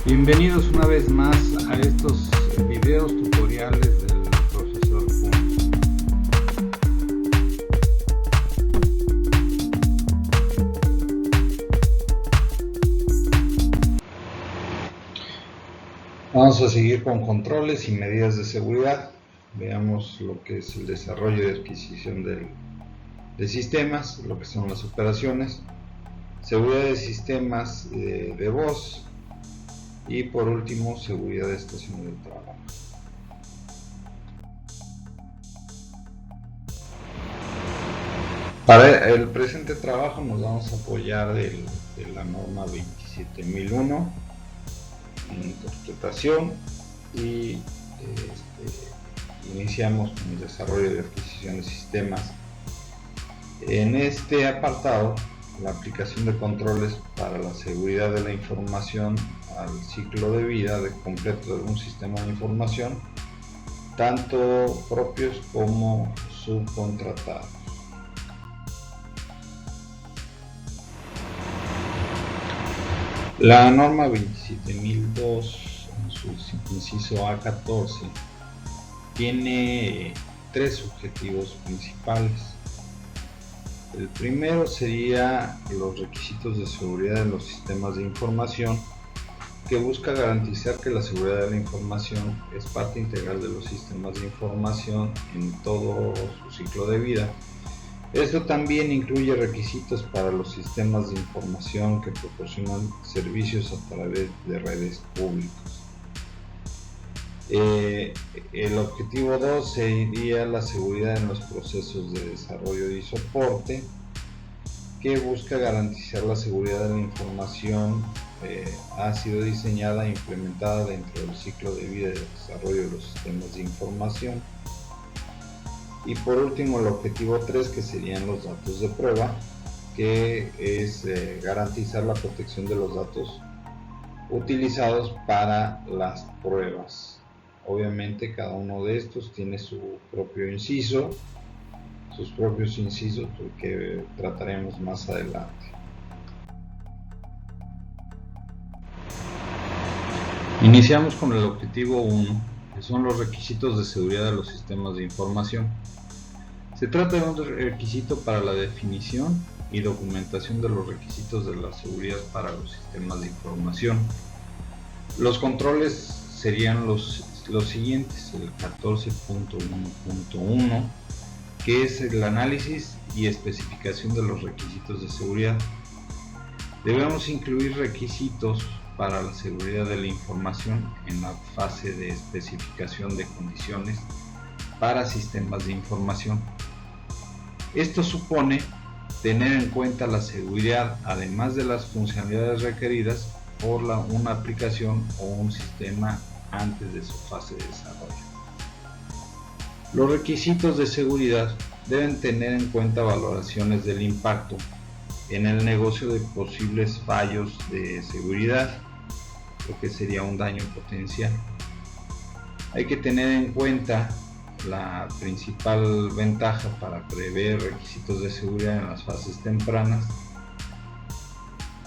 Bienvenidos una vez más a estos videos tutoriales del profesor Kun. Vamos a seguir con controles y medidas de seguridad. Veamos lo que es el desarrollo y adquisición de sistemas, lo que son las operaciones, seguridad de sistemas de voz y por último seguridad de estación de trabajo. Para el presente trabajo nos vamos a apoyar de la norma 27001 en interpretación y iniciamos con el desarrollo de adquisición de sistemas. En este apartado, la aplicación de controles para la seguridad de la información al ciclo de vida de completo de un sistema de información, tanto propios como subcontratados. La norma 27002 en su inciso A14 tiene tres objetivos principales. El primero sería los requisitos de seguridad de los sistemas de información, que busca garantizar que la seguridad de la información es parte integral de los sistemas de información en todo su ciclo de vida. Esto también incluye requisitos para los sistemas de información que proporcionan servicios a través de redes públicas. El objetivo 2 sería la seguridad en los procesos de desarrollo y soporte, que busca garantizar la seguridad de la información ha sido diseñada e implementada dentro del ciclo de vida y desarrollo de los sistemas de información. Y por último, el objetivo 3, que serían los datos de prueba, que es garantizar la protección de los datos utilizados para las pruebas. Obviamente cada uno de estos tiene su propio inciso, sus propios incisos que trataremos más adelante. Iniciamos con el objetivo 1, que son los requisitos de seguridad de los sistemas de información. Se trata de un requisito para la definición y documentación de los requisitos de la seguridad para los sistemas de información. Los controles serían los siguientes: el 14.1.1, que es el análisis y especificación de los requisitos de seguridad. Debemos incluir requisitos para la seguridad de la información en la fase de especificación de condiciones para sistemas de información. Esto supone tener en cuenta la seguridad, además de las funcionalidades requeridas por una aplicación o un sistema antes de su fase de desarrollo. Los requisitos de seguridad deben tener en cuenta valoraciones del impacto en el negocio de posibles fallos de seguridad, lo que sería un daño potencial. Hay que tener en cuenta la principal ventaja para prever requisitos de seguridad en las fases tempranas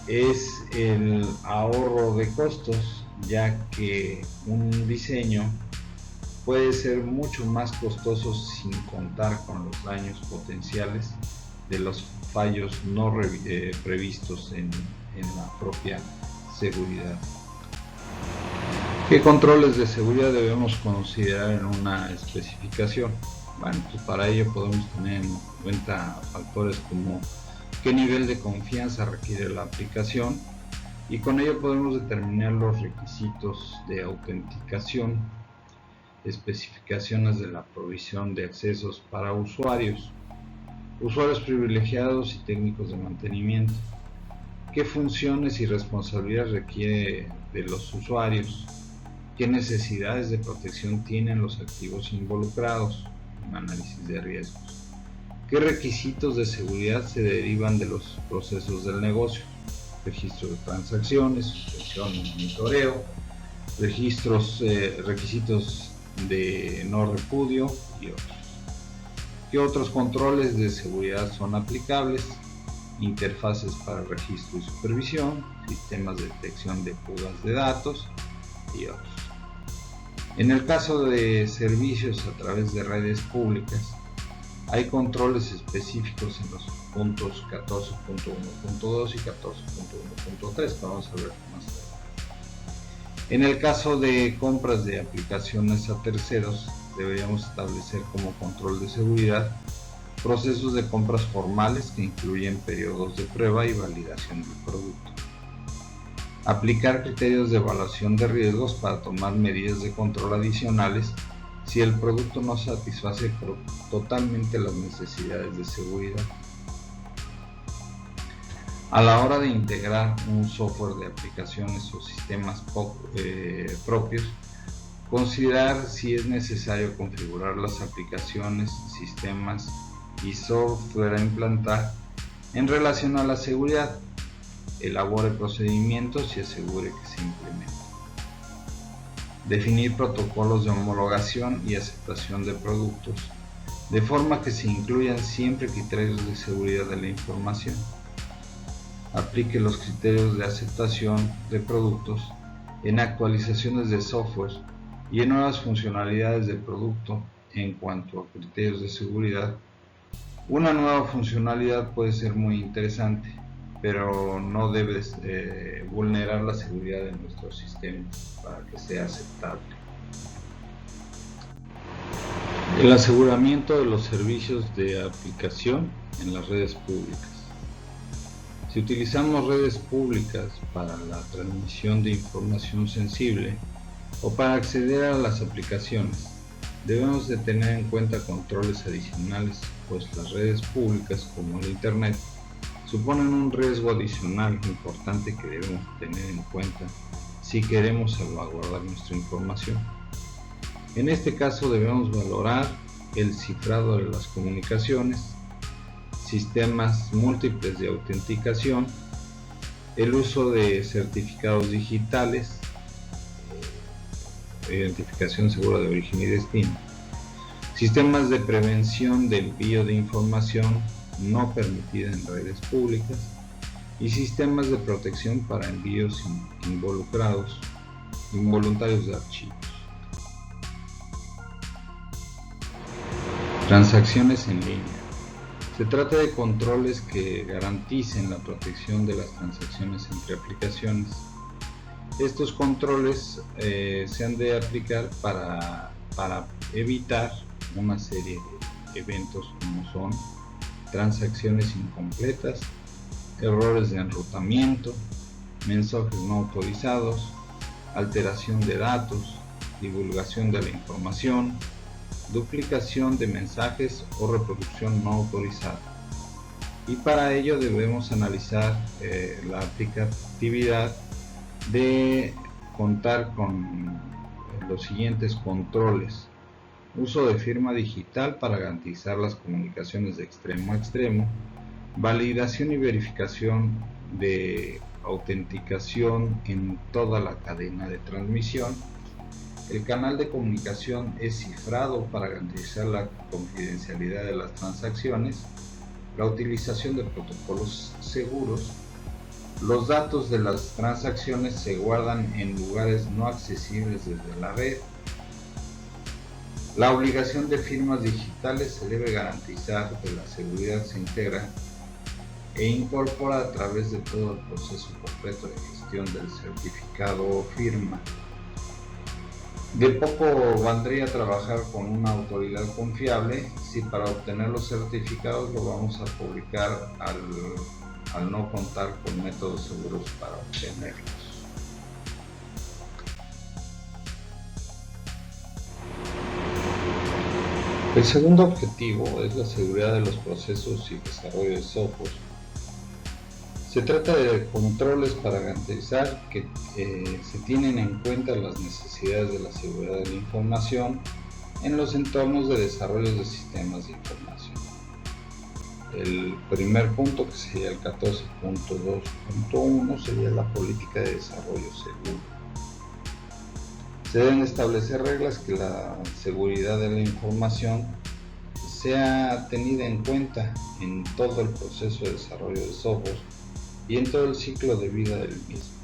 es el ahorro de costos, ya que un diseño puede ser mucho más costoso sin contar con los daños potenciales de los fallos no previstos en la propia seguridad. ¿Qué controles de seguridad debemos considerar en una especificación? Bueno, pues para ello podemos tener en cuenta factores como qué nivel de confianza requiere la aplicación, y con ello podemos determinar los requisitos de autenticación, especificaciones de la provisión de accesos para usuarios privilegiados y técnicos de mantenimiento, qué funciones y responsabilidades requiere de los usuarios, qué necesidades de protección tienen los activos involucrados, un análisis de riesgos, qué requisitos de seguridad se derivan de los procesos del negocio, registro de transacciones, suspensión y monitoreo, requisitos de no repudio y otros. ¿Qué otros controles de seguridad son aplicables? interfaces para registro y supervisión, sistemas de detección de fugas de datos y otros. En el caso de servicios a través de redes públicas, hay controles específicos en los puntos 14.1.2 y 14.1.3 que vamos a ver más adelante. En el caso de compras de aplicaciones a terceros, deberíamos establecer como control de seguridad procesos de compras formales que incluyen periodos de prueba y validación del producto. Aplicar criterios de evaluación de riesgos para tomar medidas de control adicionales si el producto no satisface totalmente las necesidades de seguridad. A la hora de integrar un software de aplicaciones o sistemas propios, considerar si es necesario configurar las aplicaciones, sistemas y software a implantar en relación a la seguridad. Elabore procedimientos y asegure que se implementen. Definir protocolos de homologación y aceptación de productos, de forma que se incluyan siempre criterios de seguridad de la información. Aplique los criterios de aceptación de productos en actualizaciones de software y en nuevas funcionalidades del producto. En cuanto a criterios de seguridad, una nueva funcionalidad puede ser muy interesante, pero no debes vulnerar la seguridad de nuestros sistemas para que sea aceptable. El aseguramiento de los servicios de aplicación en las redes públicas. Si utilizamos redes públicas para la transmisión de información sensible o para acceder a las aplicaciones, debemos de tener en cuenta controles adicionales, pues las redes públicas como el Internet suponen un riesgo adicional importante que debemos tener en cuenta si queremos salvaguardar nuestra información. En este caso debemos valorar el cifrado de las comunicaciones, sistemas múltiples de autenticación, el uso de certificados digitales, identificación segura de origen y destino, sistemas de prevención del envío de información no permitida en redes públicas y sistemas de protección para envíos involuntarios de archivos. Transacciones en línea. Se trata de controles que garanticen la protección de las transacciones entre aplicaciones. Estos controles se han de aplicar para evitar una serie de eventos como son transacciones incompletas, errores de enrutamiento, mensajes no autorizados, alteración de datos, divulgación de la información, duplicación de mensajes o reproducción no autorizada. Y para ello debemos analizar la aplicatividad de contar con los siguientes controles: uso de firma digital para garantizar las comunicaciones de extremo a extremo, validación y verificación de autenticación en toda la cadena de transmisión. El canal de comunicación es cifrado para garantizar la confidencialidad de las transacciones, la utilización de protocolos seguros. Los datos de las transacciones se guardan en lugares no accesibles desde la red. La obligación de firmas digitales se debe garantizar que la seguridad se integra e incorpora a través de todo el proceso completo de gestión del certificado o firma. De poco valdría trabajar con una autoridad confiable si para obtener los certificados lo vamos a publicar al no contar con métodos seguros para obtenerlos. El segundo objetivo es la seguridad de los procesos y desarrollo de software. Se trata de controles para garantizar que se tienen en cuenta las necesidades de la seguridad de la información en los entornos de desarrollo de sistemas de información. El primer punto, que sería el 14.2.1, sería la política de desarrollo seguro. Se deben establecer reglas que la seguridad de la información sea tenida en cuenta en todo el proceso de desarrollo de software y en todo el ciclo de vida del mismo.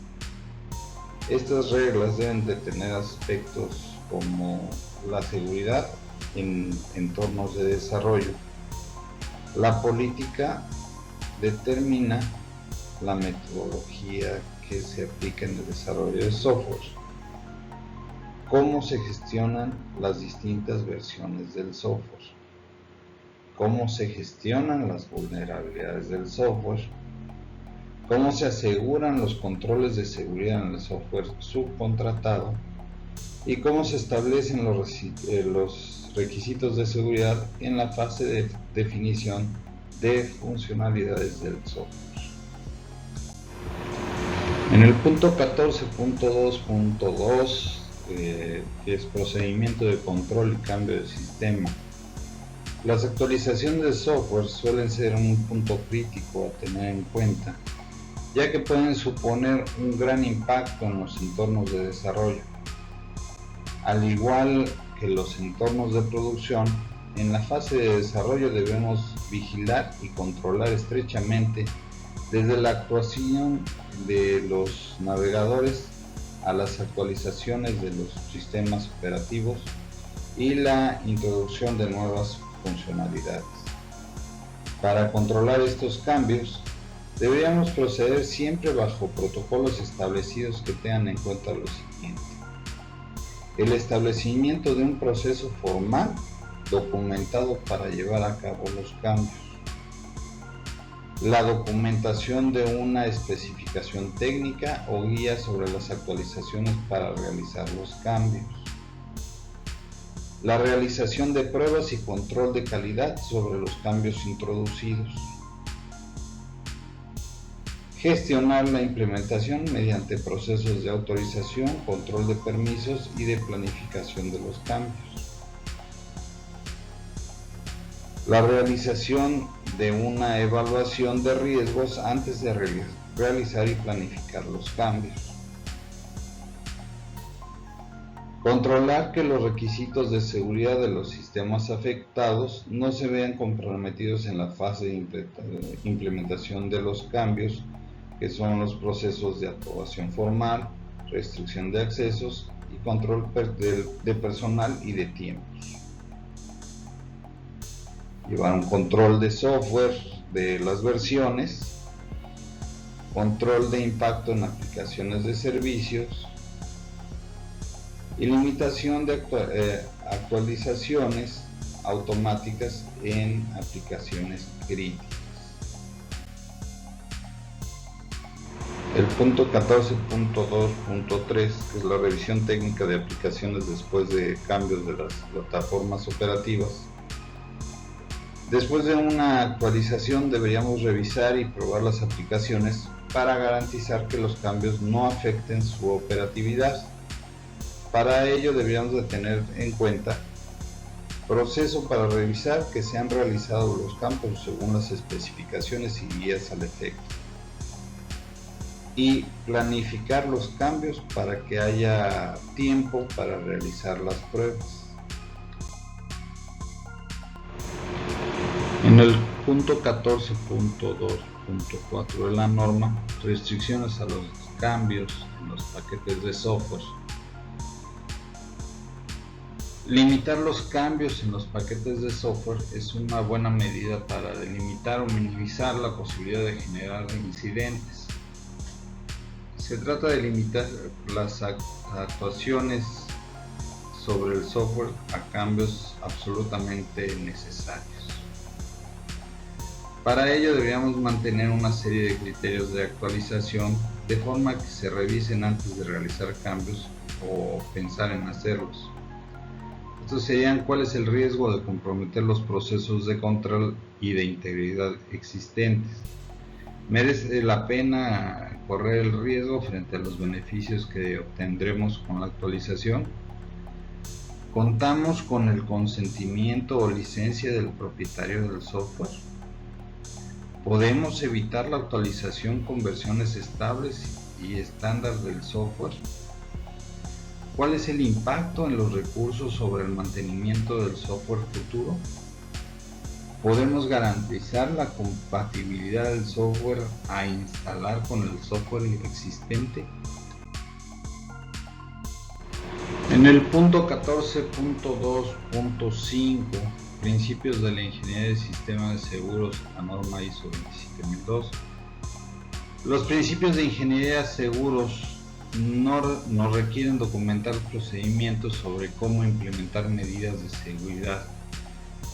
Estas reglas deben de tener aspectos como la seguridad en entornos de desarrollo. La política determina la metodología que se aplica en el desarrollo de software. Cómo se gestionan las distintas versiones del software. Cómo se gestionan las vulnerabilidades del software. Cómo se aseguran los controles de seguridad en el software subcontratado. Y cómo se establecen los requisitos de seguridad en la fase de definición de funcionalidades del software. En el punto 14.2.2, que es procedimiento de control y cambio de sistema, las actualizaciones de software suelen ser un punto crítico a tener en cuenta, ya que pueden suponer un gran impacto en los entornos de desarrollo. Al igual que los entornos de producción, en la fase de desarrollo debemos vigilar y controlar estrechamente desde la actuación de los navegadores a las actualizaciones de los sistemas operativos y la introducción de nuevas funcionalidades. Para controlar estos cambios, deberíamos proceder siempre bajo protocolos establecidos que tengan en cuenta lo siguiente: el establecimiento de un proceso formal documentado para llevar a cabo los cambios, la documentación de una especificación técnica o guía sobre las actualizaciones para realizar los cambios, la realización de pruebas y control de calidad sobre los cambios introducidos, gestionar la implementación mediante procesos de autorización, control de permisos y de planificación de los cambios, la realización de una evaluación de riesgos antes de realizar y planificar los cambios, controlar que los requisitos de seguridad de los sistemas afectados no se vean comprometidos en la fase de implementación de los cambios, que son los procesos de aprobación formal, restricción de accesos y control de personal y de tiempos. Llevar un control de software de las versiones, control de impacto en aplicaciones de servicios y limitación de actualizaciones automáticas en aplicaciones críticas. El punto 14.2.3, que es la revisión técnica de aplicaciones después de cambios de las plataformas operativas. Después de una actualización deberíamos revisar y probar las aplicaciones para garantizar que los cambios no afecten su operatividad. Para ello deberíamos de tener en cuenta proceso para revisar que se han realizado los cambios según las especificaciones y guías al efecto, y planificar los cambios para que haya tiempo para realizar las pruebas. En el punto 14.2.4 de la norma, restricciones a los cambios en los paquetes de software. Limitar los cambios en los paquetes de software es una buena medida para delimitar o minimizar la posibilidad de generar incidentes. Se trata de limitar las actuaciones sobre el software a cambios absolutamente necesarios. Para ello deberíamos mantener una serie de criterios de actualización de forma que se revisen antes de realizar cambios o pensar en hacerlos. Estos serían: cuál es el riesgo de comprometer los procesos de control y de integridad existentes. ¿Merece la pena correr el riesgo frente a los beneficios que obtendremos con la actualización? ¿Contamos con el consentimiento o licencia del propietario del software? ¿Podemos evitar la actualización con versiones estables y estándar del software? ¿Cuál es el impacto en los recursos sobre el mantenimiento del software futuro? podemos garantizar la compatibilidad del software a instalar con el software existente. En el punto 14.2.5, principios de la ingeniería de sistemas de seguros, la norma ISO 27002. Los principios de ingeniería de seguros no requieren documentar procedimientos sobre cómo implementar medidas de seguridad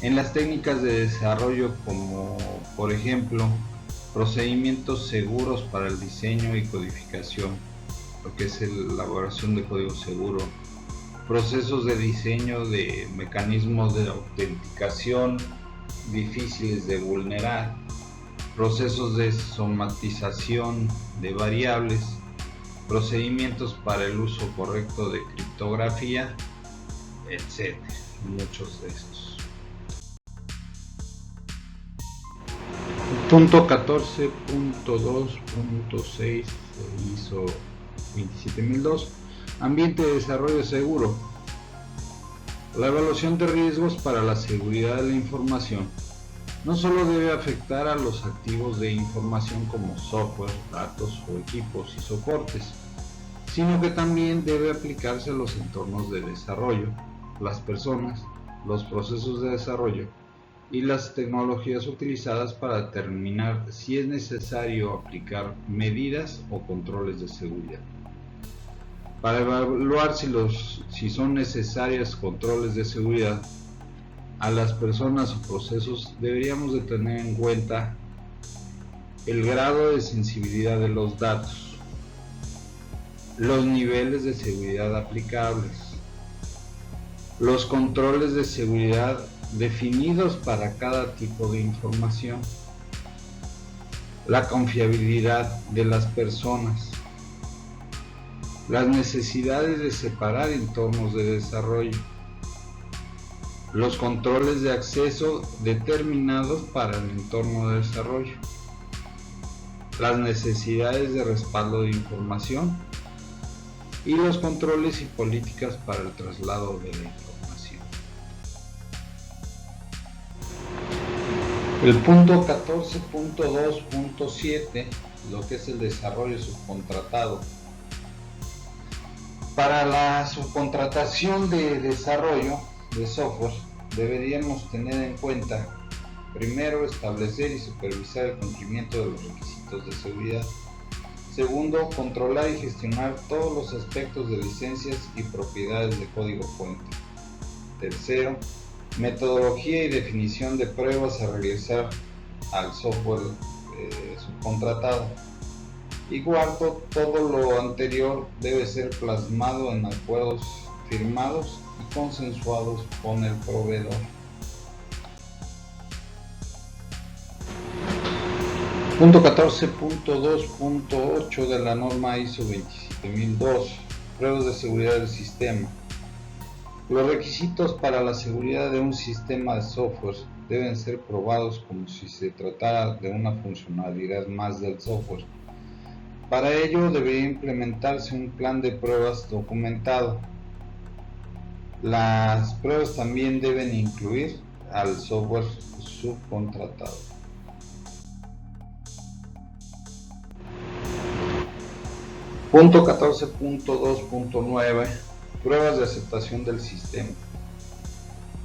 en las técnicas de desarrollo, como por ejemplo procedimientos seguros para el diseño y codificación, lo que es la elaboración de código seguro, procesos de diseño de mecanismos de autenticación difíciles de vulnerar, procesos de somatización de variables, procedimientos para el uso correcto de criptografía, etc. Muchos de estos. Punto 14.2.6 ISO 27002. Ambiente de desarrollo seguro. La evaluación de riesgos para la seguridad de la información no solo debe afectar a los activos de información como software, datos o equipos y soportes, sino que también debe aplicarse a los entornos de desarrollo, las personas, los procesos de desarrollo y las tecnologías utilizadas para determinar si es necesario aplicar medidas o controles de seguridad. Para evaluar si son necesarios controles de seguridad a las personas o procesos, deberíamos de tener en cuenta el grado de sensibilidad de los datos, los niveles de seguridad aplicables, los controles de seguridad definidos para cada tipo de información, la confiabilidad de las personas, las necesidades de separar entornos de desarrollo, los controles de acceso determinados para el entorno de desarrollo, las necesidades de respaldo de información y los controles y políticas para el traslado de la información. El punto 14.2.7, lo que es el desarrollo subcontratado. Para la subcontratación de desarrollo de software deberíamos tener en cuenta: primero, establecer y supervisar el cumplimiento de los requisitos de seguridad. Segundo, controlar y gestionar todos los aspectos de licencias y propiedades de código fuente. Tercero, metodología y definición de pruebas a realizar al software subcontratado. Y cuarto, todo lo anterior debe ser plasmado en acuerdos firmados y consensuados con el proveedor. Punto 14.2.8 de la norma ISO 27002. Pruebas de seguridad del sistema. Los requisitos para la seguridad de un sistema de software deben ser probados como si se tratara de una funcionalidad más del software. Para ello debería implementarse un plan de pruebas documentado. Las pruebas también deben incluir al software subcontratado. Punto 14.2.9. Pruebas de aceptación del sistema.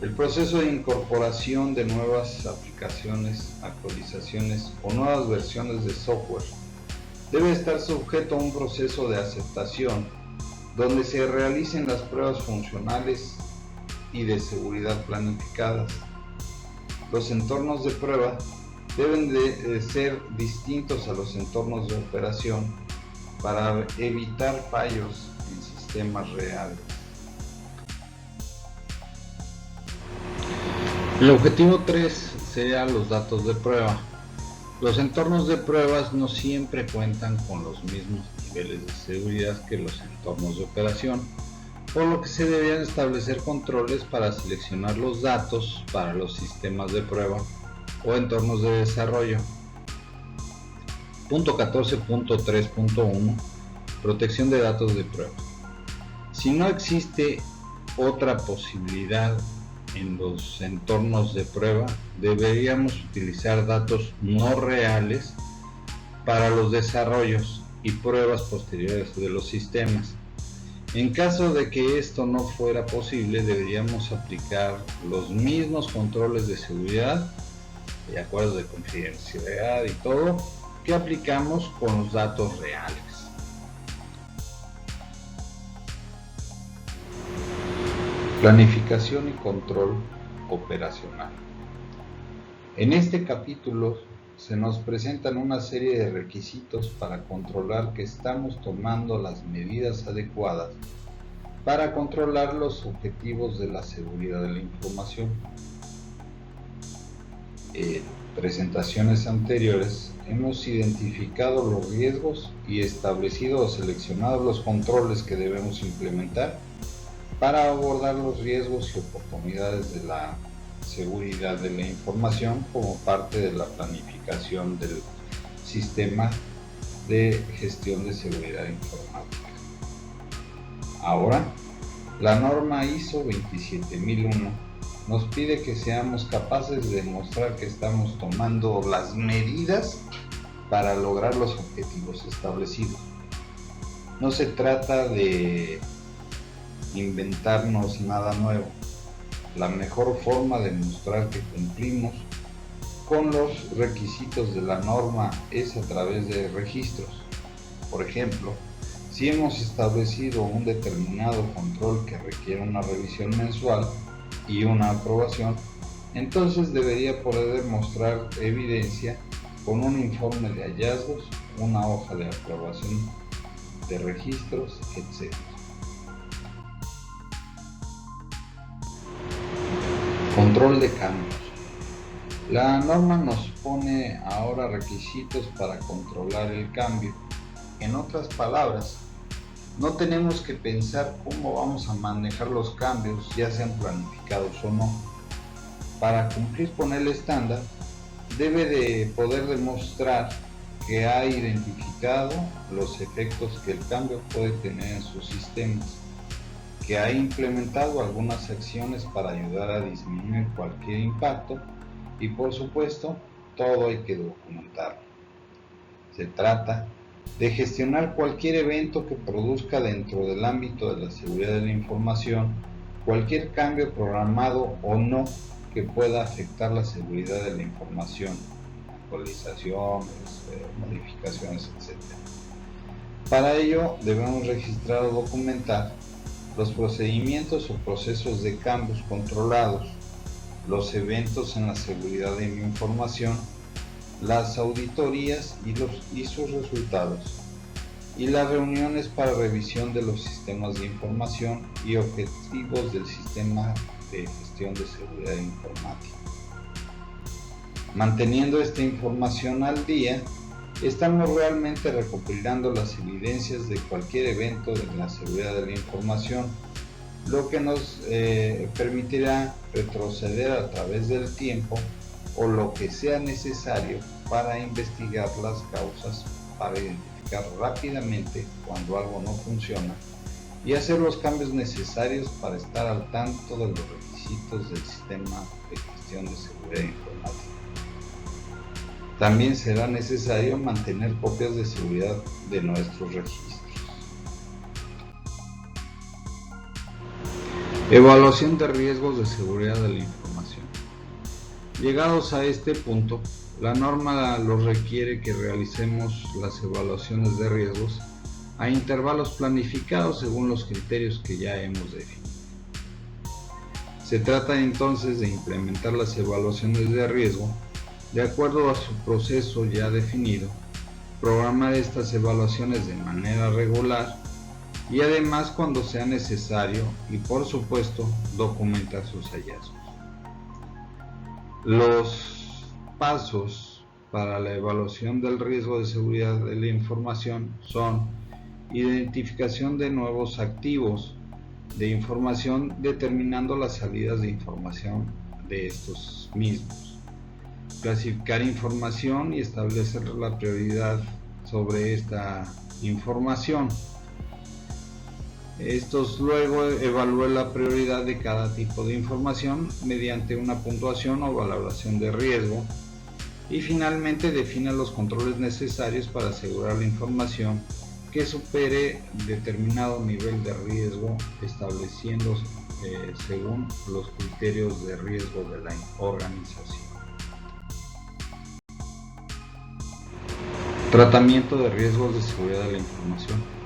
El proceso de incorporación de nuevas aplicaciones, actualizaciones o nuevas versiones de software debe estar sujeto a un proceso de aceptación donde se realicen las pruebas funcionales y de seguridad planificadas. Los entornos de prueba deben de ser distintos a los entornos de operación para evitar fallos en sistemas reales. El objetivo 3 sería los datos de prueba. Los entornos de pruebas no siempre cuentan con los mismos niveles de seguridad que los entornos de operación, por lo que se deberían establecer controles para seleccionar los datos para los sistemas de prueba o entornos de desarrollo. Punto 14.3.1. Protección de datos de prueba. Si no existe otra posibilidad en los entornos de prueba, deberíamos utilizar datos no reales para los desarrollos y pruebas posteriores de los sistemas. En caso de que esto no fuera posible, deberíamos aplicar los mismos controles de seguridad y acuerdos de confidencialidad y todo que aplicamos con los datos reales. Planificación y control operacional. En este capítulo se nos presentan una serie de requisitos para controlar que estamos tomando las medidas adecuadas para controlar los objetivos de la seguridad de la información. En presentaciones anteriores hemos identificado los riesgos y establecido o seleccionado los controles que debemos implementar para abordar los riesgos y oportunidades de la seguridad de la información como parte de la planificación del sistema de gestión de seguridad informática. Ahora, la norma ISO 27001 nos pide que seamos capaces de demostrar que estamos tomando las medidas para lograr los objetivos establecidos. No se trata de inventarnos nada nuevo. La mejor forma de mostrar que cumplimos con los requisitos de la norma es a través de registros. Por ejemplo, si hemos establecido un determinado control que requiere una revisión mensual y una aprobación, entonces debería poder mostrar evidencia con un informe de hallazgos, una hoja de aprobación de registros, etc. Control de cambios. La norma nos pone ahora requisitos para controlar el cambio. En otras palabras, no tenemos que pensar cómo vamos a manejar los cambios, ya sean planificados o no. Para cumplir con el estándar, debe de poder demostrar que ha identificado los efectos que el cambio puede tener en sus sistemas, que ha implementado algunas acciones para ayudar a disminuir cualquier impacto y, por supuesto, todo hay que documentarlo. Se trata de gestionar cualquier evento que produzca dentro del ámbito de la seguridad de la información cualquier cambio programado o no que pueda afectar la seguridad de la información, actualizaciones, modificaciones, etc. Para ello debemos registrar o documentar los procedimientos o procesos de cambios controlados, los eventos en la seguridad de la información, las auditorías y sus resultados, y las reuniones para revisión de los sistemas de información y objetivos del sistema de gestión de seguridad informática. Manteniendo esta información al día, estamos realmente recopilando las evidencias de cualquier evento de la seguridad de la información, lo que nos permitirá retroceder a través del tiempo o lo que sea necesario para investigar las causas, para identificar rápidamente cuando algo no funciona y hacer los cambios necesarios para estar al tanto de los requisitos del sistema de gestión de seguridad informática. También será necesario mantener copias de seguridad de nuestros registros. Evaluación de riesgos de seguridad de la información. Llegados a este punto, la norma nos requiere que realicemos las evaluaciones de riesgos a intervalos planificados según los criterios que ya hemos definido. Se trata entonces de implementar las evaluaciones de riesgo de acuerdo a su proceso ya definido, programar estas evaluaciones de manera regular y además cuando sea necesario y por supuesto documentar sus hallazgos. Los pasos para la evaluación del riesgo de seguridad de la información son identificación de nuevos activos de información determinando las salidas de información de estos mismos. Clasificar información y establecer la prioridad sobre esta información. Estos luego evalúan la prioridad de cada tipo de información mediante una puntuación o valoración de riesgo y finalmente define los controles necesarios para asegurar la información que supere determinado nivel de riesgo estableciendo según los criterios de riesgo de la organización. Tratamiento de riesgos de seguridad de la información.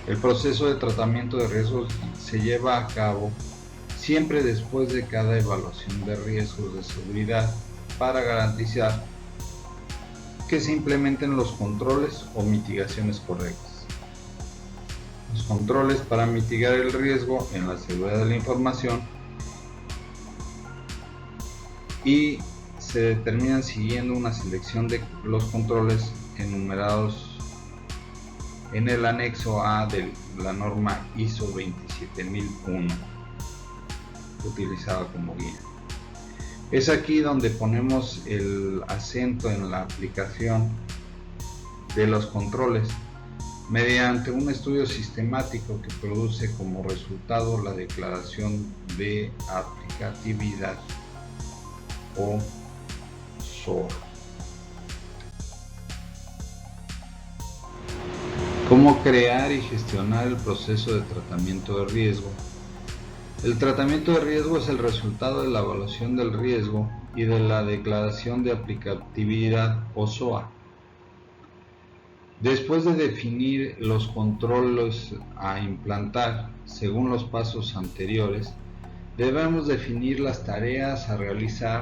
El proceso de tratamiento de riesgos se lleva a cabo siempre después de cada evaluación de riesgos de seguridad para garantizar que se implementen los controles o mitigaciones correctas. Los controles para mitigar el riesgo en la seguridad de la información y se determinan siguiendo una selección de los controles enumerados en el anexo A de la norma ISO 27001 utilizada como guía. Es aquí donde ponemos el acento en la aplicación de los controles mediante un estudio sistemático que produce como resultado la declaración de aplicatividad o SOA. ¿Cómo crear y gestionar el proceso de tratamiento de riesgo? El tratamiento de riesgo es el resultado de la evaluación del riesgo y de la declaración de aplicatividad o SOA. Después de definir los controles a implantar según los pasos anteriores, debemos definir las tareas a realizar,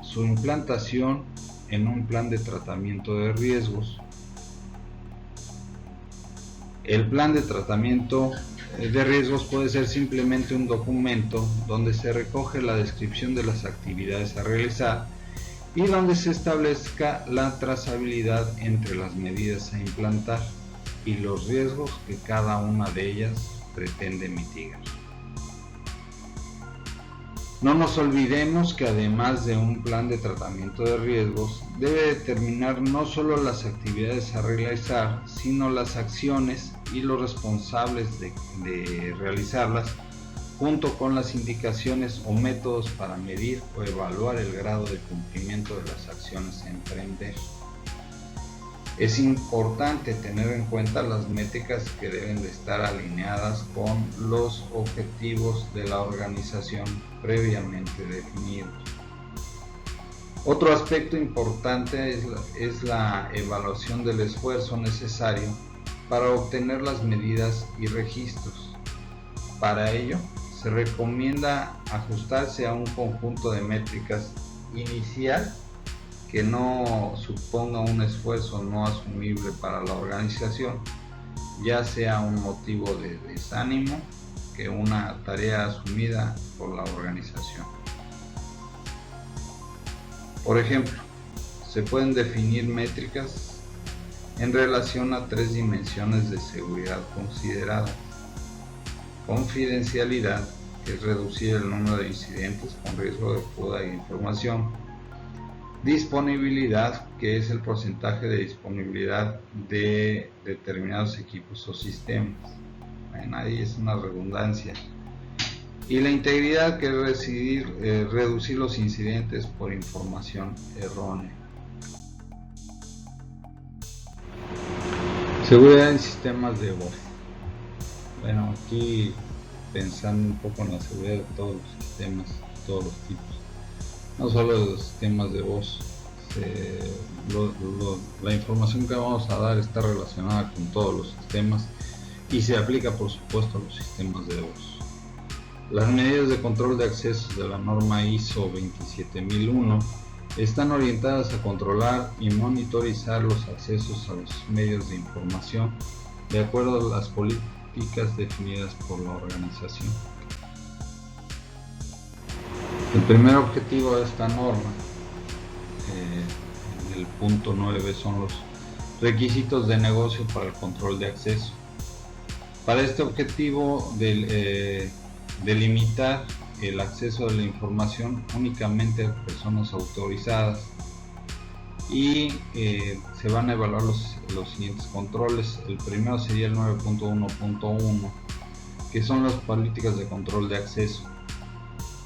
su implantación en un plan de tratamiento de riesgos. El plan de tratamiento de riesgos puede ser simplemente un documento donde se recoge la descripción de las actividades a realizar y donde se establezca la trazabilidad entre las medidas a implantar y los riesgos que cada una de ellas pretende mitigar. No nos olvidemos que además de un plan de tratamiento de riesgos, debe determinar no solo las actividades a realizar, sino las acciones y los responsables de realizarlas, junto con las indicaciones o métodos para medir o evaluar el grado de cumplimiento de las acciones a emprender. Es importante tener en cuenta las métricas que deben de estar alineadas con los objetivos de la organización previamente definidos. Otro aspecto importante es la evaluación del esfuerzo necesario para obtener las medidas y registros. Para ello, se recomienda ajustarse a un conjunto de métricas inicial que no suponga un esfuerzo no asumible para la organización, ya sea un motivo de desánimo que una tarea asumida por la organización. Por ejemplo, se pueden definir métricas en relación a 3 dimensiones de seguridad consideradas: confidencialidad, que es reducir el número de incidentes con riesgo de fuga de información; disponibilidad, que es el porcentaje de disponibilidad de determinados equipos o sistemas. Bueno, ahí es una redundancia. Y la integridad, que es reducir los incidentes por información errónea. Seguridad en sistemas de voz. Bueno, aquí pensando un poco en la seguridad de todos los sistemas, todos los tipos. No solo de los sistemas de voz, la información que vamos a dar está relacionada con todos los sistemas y se aplica por supuesto a los sistemas de voz. Las medidas de control de accesos de la norma ISO 27001 están orientadas a controlar y monitorizar los accesos a los medios de información de acuerdo a las políticas definidas por la organización. El primer objetivo de esta norma, en el punto 9, son los requisitos de negocio para el control de acceso. Para este objetivo, delimitar el acceso de la información únicamente a personas autorizadas y se van a evaluar los siguientes controles. El primero sería el 9.1.1, que son las políticas de control de acceso.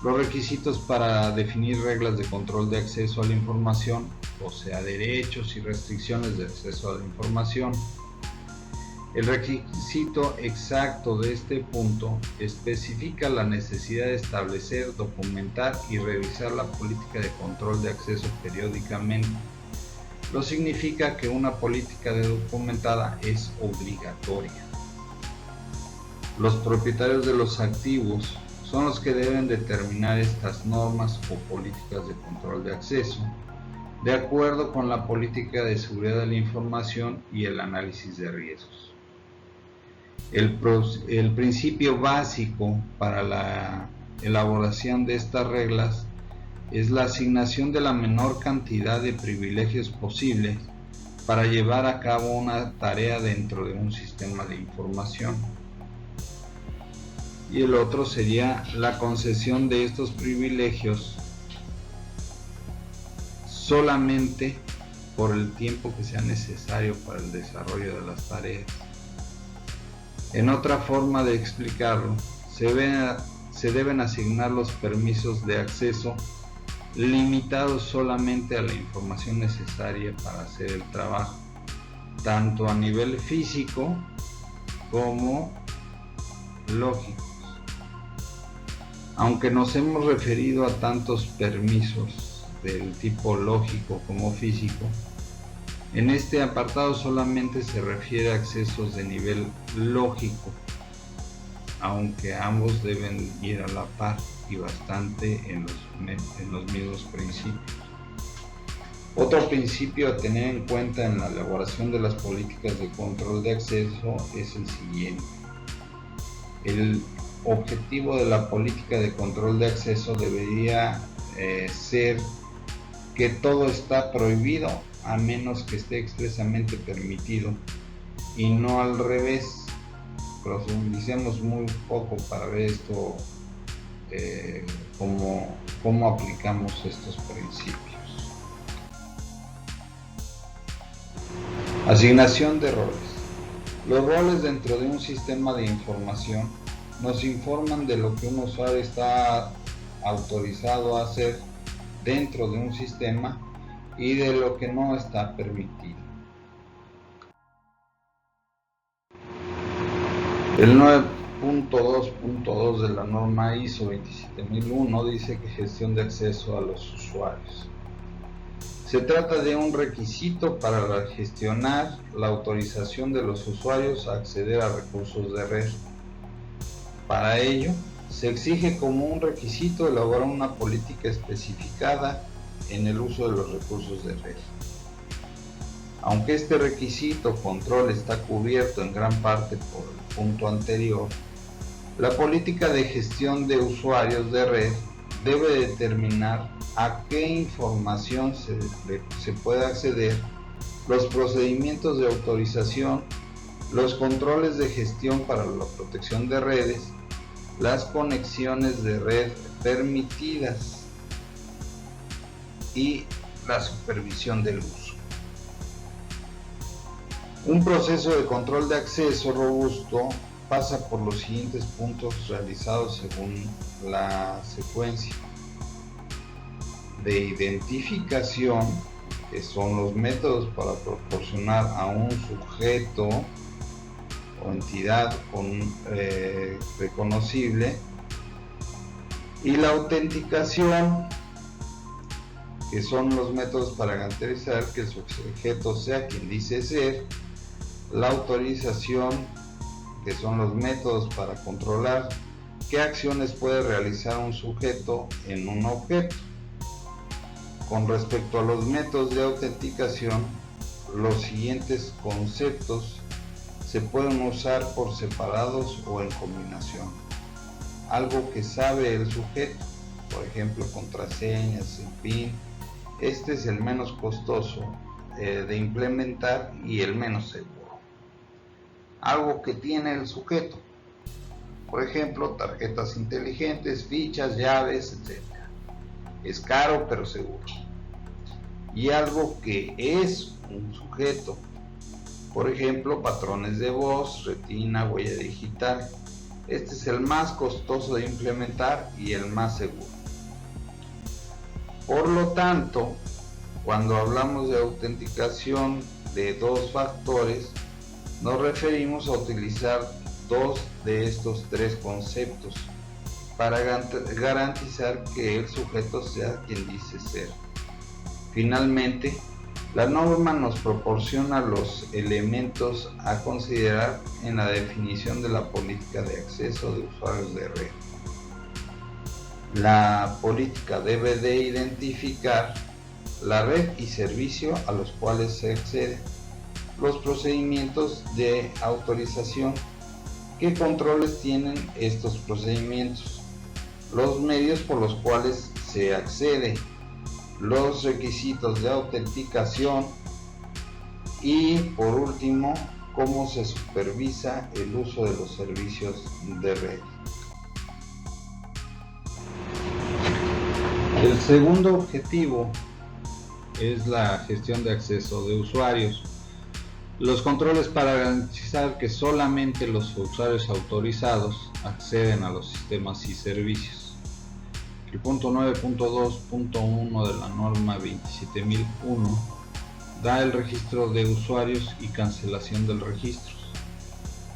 Los requisitos para definir reglas de control de acceso a la información, o sea, derechos y restricciones de acceso a la información. El requisito exacto de este punto especifica la necesidad de establecer, documentar y revisar la política de control de acceso periódicamente. Lo significa que una política documentada es obligatoria. Los propietarios de los activos son los que deben determinar estas normas o políticas de control de acceso, de acuerdo con la política de seguridad de la información y el análisis de riesgos. El principio básico para la elaboración de estas reglas es la asignación de la menor cantidad de privilegios posible para llevar a cabo una tarea dentro de un sistema de información. Y el otro sería la concesión de estos privilegios solamente por el tiempo que sea necesario para el desarrollo de las tareas. En otra forma de explicarlo, se deben asignar los permisos de acceso limitados solamente a la información necesaria para hacer el trabajo, tanto a nivel físico como lógico. Aunque nos hemos referido a tantos permisos del tipo lógico como físico, en este apartado solamente se refiere a accesos de nivel lógico, aunque ambos deben ir a la par y bastante en los mismos principios. Otro principio a tener en cuenta en la elaboración de las políticas de control de acceso es el siguiente. El objetivo de la política de control de acceso debería ser que todo está prohibido a menos que esté expresamente permitido, y no al revés. Profundicemos muy poco para ver esto, cómo aplicamos estos principios. Asignación de roles. Los roles dentro de un sistema de información nos informan de lo que un usuario está autorizado a hacer dentro de un sistema y de lo que no está permitido. El 9.2.2 de la norma ISO 27001 dice que gestión de acceso a los usuarios. Se trata de un requisito para gestionar la autorización de los usuarios a acceder a recursos de red. Para ello, se exige como un requisito elaborar una política especificada en el uso de los recursos de red. Aunque este requisito control está cubierto en gran parte por el punto anterior, la política de gestión de usuarios de red debe determinar a qué información se puede acceder, los procedimientos de autorización, los controles de gestión para la protección de redes, las conexiones de red permitidas y la supervisión del uso. Un proceso de control de acceso robusto pasa por los siguientes puntos realizados según la secuencia: de identificación, que son los métodos para proporcionar a un sujeto o entidad reconocible, y la autenticación, que son los métodos para garantizar que el sujeto sea quien dice ser, la autorización, que son los métodos para controlar qué acciones puede realizar un sujeto en un objeto. Con respecto a los métodos de autenticación, los siguientes conceptos se pueden usar por separados o en combinación. Algo que sabe el sujeto, por ejemplo, contraseñas, PIN. Este es el menos costoso de implementar y el menos seguro. Algo que tiene el sujeto, por ejemplo, tarjetas inteligentes, fichas, llaves, etc. Es caro pero seguro. Y algo que es un sujeto, por ejemplo, patrones de voz, retina, huella digital. Este es el más costoso de implementar y el más seguro. Por lo tanto, cuando hablamos de autenticación de dos factores, nos referimos a utilizar dos de estos tres conceptos para garantizar que el sujeto sea quien dice ser. Finalmente, la norma nos proporciona los elementos a considerar en la definición de la política de acceso de usuarios de red. La política debe de identificar la red y servicio a los cuales se accede, los procedimientos de autorización, qué controles tienen estos procedimientos, los medios por los cuales se accede, los requisitos de autenticación y, por último, cómo se supervisa el uso de los servicios de red. El segundo objetivo es la gestión de acceso de usuarios. Los controles para garantizar que solamente los usuarios autorizados acceden a los sistemas y servicios. El punto 9.2.1 de la norma 27001 da el registro de usuarios y cancelación del registro.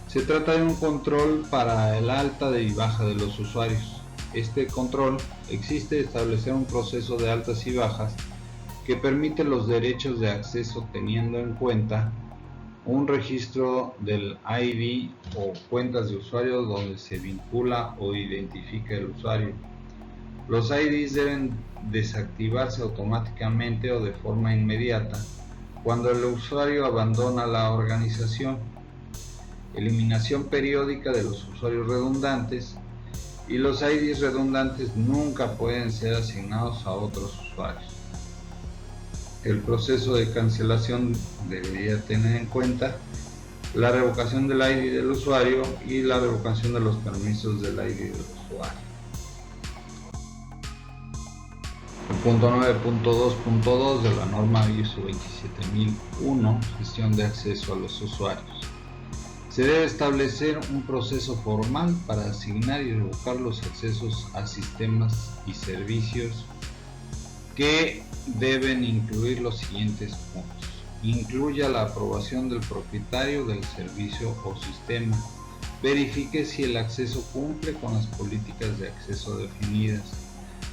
Se trata de un control para el alta y baja de los usuarios. Este control existe establecer un proceso de altas y bajas que permite los derechos de acceso teniendo en cuenta un registro del ID o cuentas de usuario donde se vincula o identifica el usuario. Los IDs deben desactivarse automáticamente o de forma inmediata cuando el usuario abandona la organización. Eliminación periódica de los usuarios redundantes, y los IDs redundantes nunca pueden ser asignados a otros usuarios. El proceso de cancelación debería tener en cuenta la revocación del ID del usuario y la revocación de los permisos del ID del usuario. El punto 9.2.2 de la norma ISO 27001, gestión de acceso a los usuarios. Se debe establecer un proceso formal para asignar y revocar los accesos a sistemas y servicios que deben incluir los siguientes puntos. Incluya la aprobación del propietario del servicio o sistema. Verifique si el acceso cumple con las políticas de acceso definidas.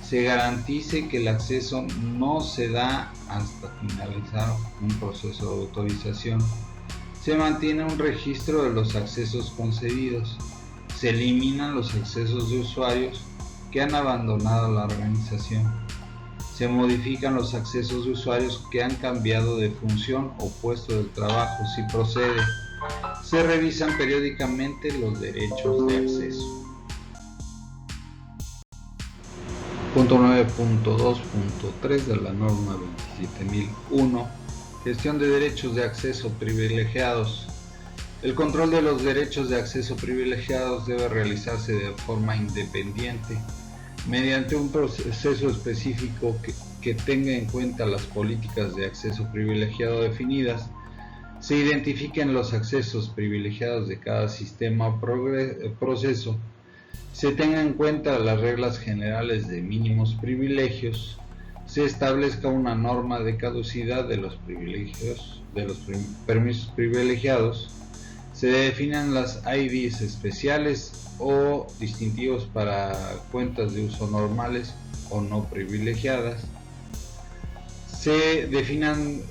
Se garantice que el acceso no se da hasta finalizar un proceso de autorización. Se mantiene un registro de los accesos concedidos. Se eliminan los accesos de usuarios que han abandonado la organización. Se modifican los accesos de usuarios que han cambiado de función o puesto de trabajo si procede. Se revisan periódicamente los derechos de acceso. Punto 9.2.3 de la norma 27001, gestión de derechos de acceso privilegiados. El control de los derechos de acceso privilegiados debe realizarse de forma independiente, mediante un proceso específico que tenga en cuenta las políticas de acceso privilegiado definidas. Se identifiquen los accesos privilegiados de cada sistema o proceso. Se tengan en cuenta las reglas generales de mínimos privilegios. Se establezca una norma de caducidad de los privilegios, de los permisos privilegiados. Se definan las IDs especiales o distintivos para cuentas de uso normales o no privilegiadas. Se definan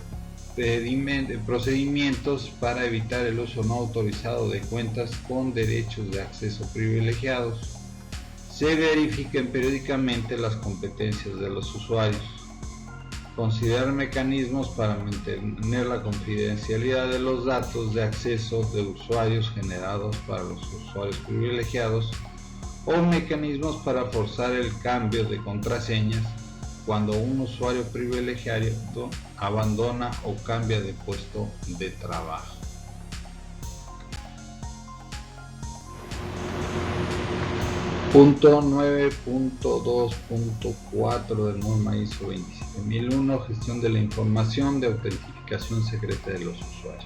procedimientos para evitar el uso no autorizado de cuentas con derechos de acceso privilegiados. Se verifiquen periódicamente las competencias de los usuarios. Considerar mecanismos para mantener la confidencialidad de los datos de acceso de usuarios generados para los usuarios privilegiados, o mecanismos para forzar el cambio de contraseñas cuando un usuario privilegiado abandona o cambia de puesto de trabajo. Punto 9.2.4 de norma ISO 27001, gestión de la información de autentificación secreta de los usuarios.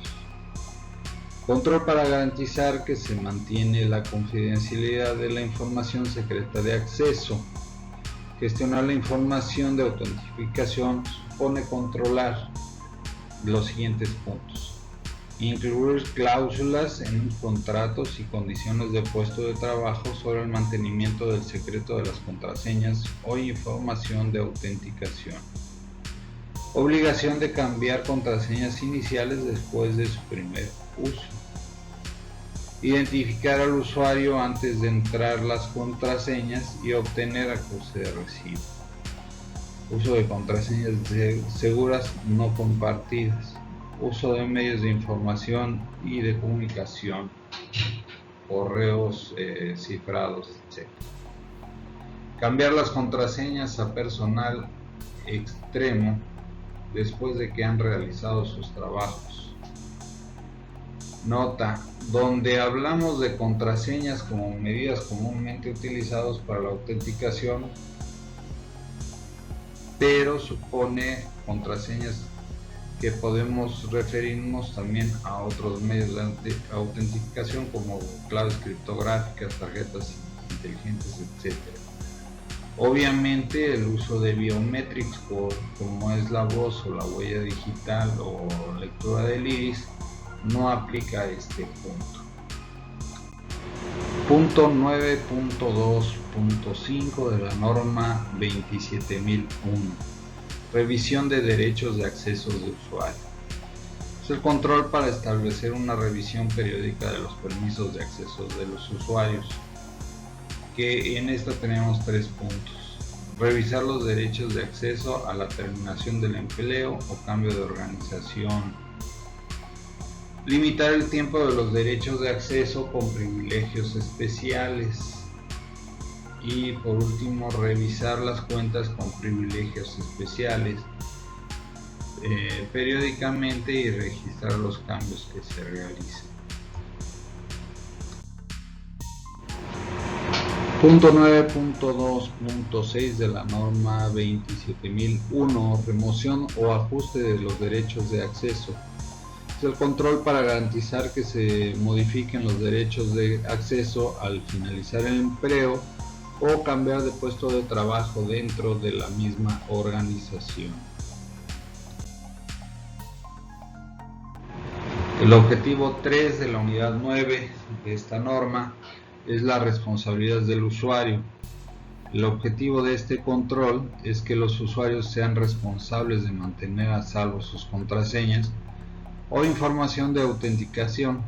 Control para garantizar que se mantiene la confidencialidad de la información secreta de acceso. Gestionar la información de autentificación supone controlar los siguientes puntos: incluir cláusulas en los contratos y condiciones de puesto de trabajo sobre el mantenimiento del secreto de las contraseñas o información de autenticación. Obligación de cambiar contraseñas iniciales después de su primer uso. Identificar al usuario antes de entrar las contraseñas y obtener acuse de recibo. Uso de contraseñas seguras no compartidas. Uso de medios de información y de comunicación, correos cifrados, etc. Cambiar las contraseñas a personal extremo después de que han realizado sus trabajos. Nota: donde hablamos de contraseñas como medidas comúnmente utilizadas para la autenticación, pero supone contraseñas que podemos referirnos también a otros medios de autentificación como claves criptográficas, tarjetas inteligentes, etc. Obviamente el uso de biométricos como es la voz o la huella digital o lectura del iris no aplica a este punto. Punto 9.2.5 de la norma 27001. Revisión de derechos de acceso de usuario. Es el control para establecer una revisión periódica de los permisos de acceso de los usuarios, que en esta tenemos 3 puntos. Revisar los derechos de acceso a la terminación del empleo o cambio de organización. Limitar el tiempo de los derechos de acceso con privilegios especiales. Y por último, revisar las cuentas con privilegios especiales periódicamente y registrar los cambios que se realicen. Punto 9.2.6 de la norma 27001. Remoción o ajuste de los derechos de acceso. Es el control para garantizar que se modifiquen los derechos de acceso al finalizar el empleo o cambiar de puesto de trabajo dentro de la misma organización. El objetivo 3 de la unidad 9 de esta norma es la responsabilidad del usuario. El objetivo de este control es que los usuarios sean responsables de mantener a salvo sus contraseñas o información de autenticación.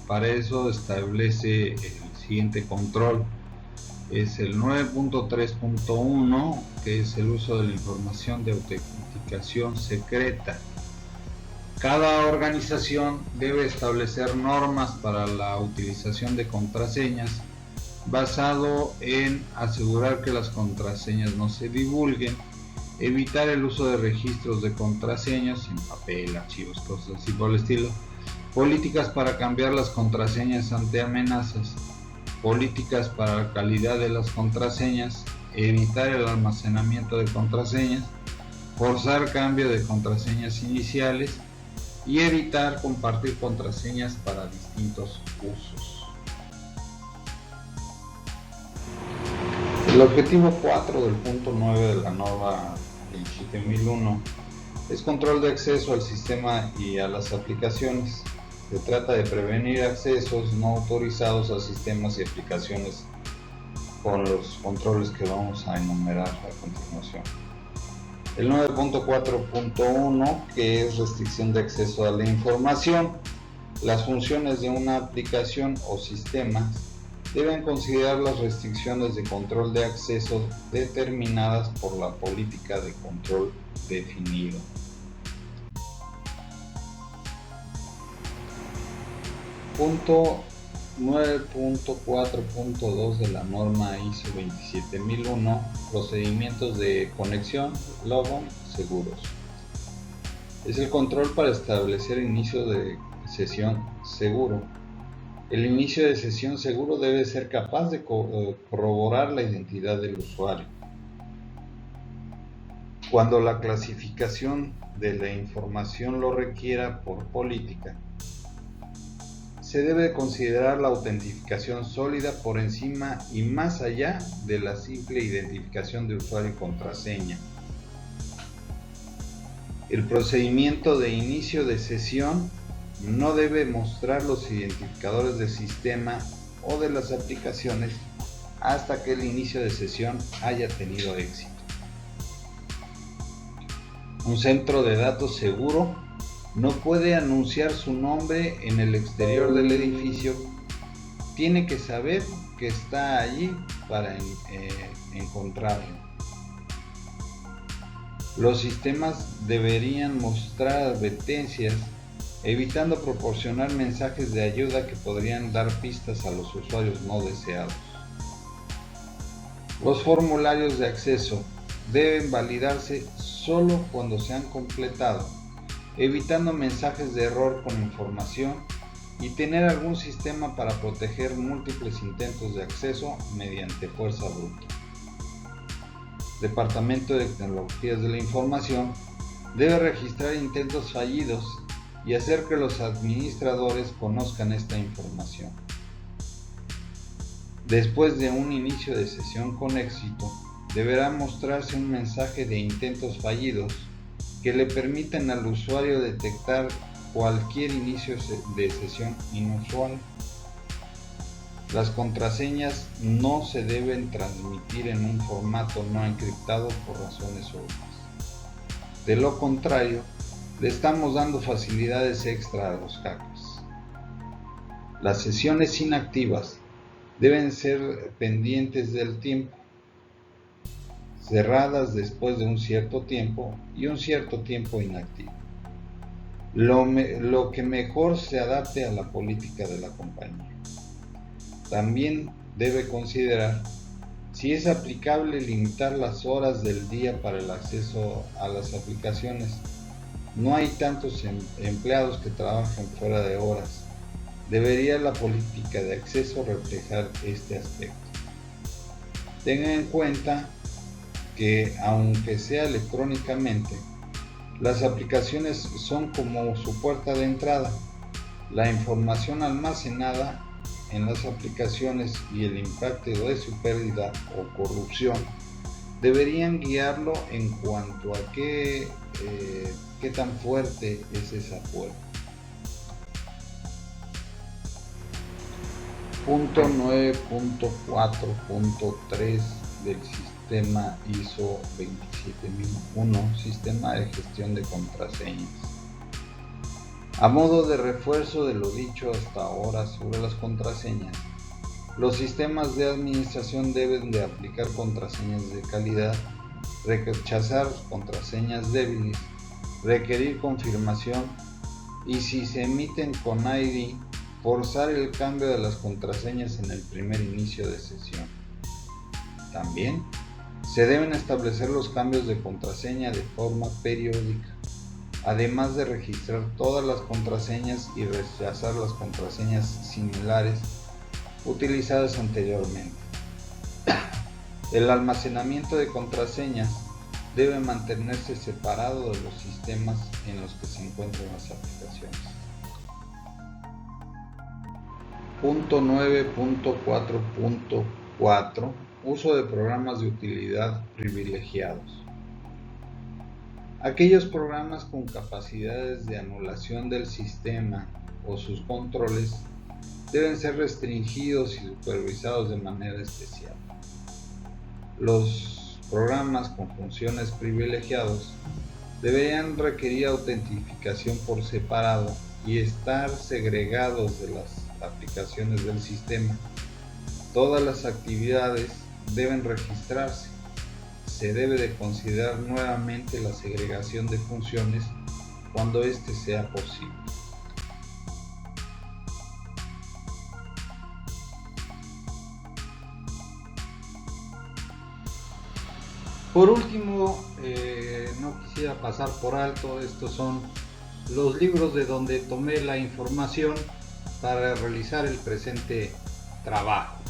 Para eso establece el siguiente control. Es el 9.3.1, que es el uso de la información de autenticación secreta. Cada organización debe establecer normas para la utilización de contraseñas basado en asegurar que las contraseñas no se divulguen, evitar el uso de registros de contraseñas en papel, archivos, cosas así por el estilo, políticas para cambiar las contraseñas ante amenazas, políticas para la calidad de las contraseñas, evitar el almacenamiento de contraseñas, forzar cambio de contraseñas iniciales y evitar compartir contraseñas para distintos usos. El objetivo 4 del punto 9 de la norma 27001 es control de acceso al sistema y a las aplicaciones. Se trata de prevenir accesos no autorizados a sistemas y aplicaciones con los controles que vamos a enumerar a continuación. El 9.4.1, que es restricción de acceso a la información. Las funciones de una aplicación o sistema deben considerar las restricciones de control de acceso determinadas por la política de control definido. Punto 9.4.2 de la norma ISO 27001, procedimientos de conexión, login, seguros. Es el control para establecer inicio de sesión seguro. El inicio de sesión seguro debe ser capaz de corroborar la identidad del usuario. Cuando la clasificación de la información lo requiera por política, se debe considerar la autentificación sólida por encima y más allá de la simple identificación de usuario y contraseña. El procedimiento de inicio de sesión no debe mostrar los identificadores del sistema o de las aplicaciones hasta que el inicio de sesión haya tenido éxito. Un centro de datos seguro no puede anunciar su nombre en el exterior del edificio. Tiene que saber que está allí para encontrarlo. Los sistemas deberían mostrar advertencias, evitando proporcionar mensajes de ayuda que podrían dar pistas a los usuarios no deseados. Los formularios de acceso deben validarse solo cuando se han completado, evitando mensajes de error con información, y tener algún sistema para proteger múltiples intentos de acceso mediante fuerza bruta. Departamento de Tecnologías de la Información debe registrar intentos fallidos y hacer que los administradores conozcan esta información. Después de un inicio de sesión con éxito, deberá mostrarse un mensaje de intentos fallidos que le permitan al usuario detectar cualquier inicio de sesión inusual. Las contraseñas no se deben transmitir en un formato no encriptado por razones obvias. De lo contrario, le estamos dando facilidades extra a los hackers. Las sesiones inactivas deben ser pendientes del tiempo, cerradas después de un cierto tiempo y un cierto tiempo inactivo, lo que mejor se adapte a la política de la compañía. También debe considerar si es aplicable limitar las horas del día para el acceso a las aplicaciones. No hay tantos empleados que trabajen fuera de horas. Debería la política de acceso reflejar este aspecto. Tenga en cuenta que, aunque sea electrónicamente, las aplicaciones son como su puerta de entrada. La información almacenada en las aplicaciones y el impacto de su pérdida o corrupción deberían guiarlo en cuanto a qué tan fuerte es esa puerta. Punto 9.4.3 del sistema ISO 27001, Sistema de Gestión de Contraseñas. A modo de refuerzo de lo dicho hasta ahora sobre las contraseñas, los sistemas de administración deben de aplicar contraseñas de calidad, rechazar contraseñas débiles, requerir confirmación y, si se emiten con ID, forzar el cambio de las contraseñas en el primer inicio de sesión. También se deben establecer los cambios de contraseña de forma periódica, además de registrar todas las contraseñas y rechazar las contraseñas similares utilizadas anteriormente. El almacenamiento de contraseñas debe mantenerse separado de los sistemas en los que se encuentran las aplicaciones. Punto 9.4.4 Uso de programas de utilidad privilegiados. Aquellos programas con capacidades de anulación del sistema o sus controles deben ser restringidos y supervisados de manera especial. Los programas con funciones privilegiados deberían requerir autentificación por separado y estar segregados de las aplicaciones del sistema. Todas las actividades deben registrarse. Se debe de considerar nuevamente la segregación de funciones cuando este sea posible. Por último, no quisiera pasar por alto, estos son los libros de donde tomé la información para realizar el presente trabajo.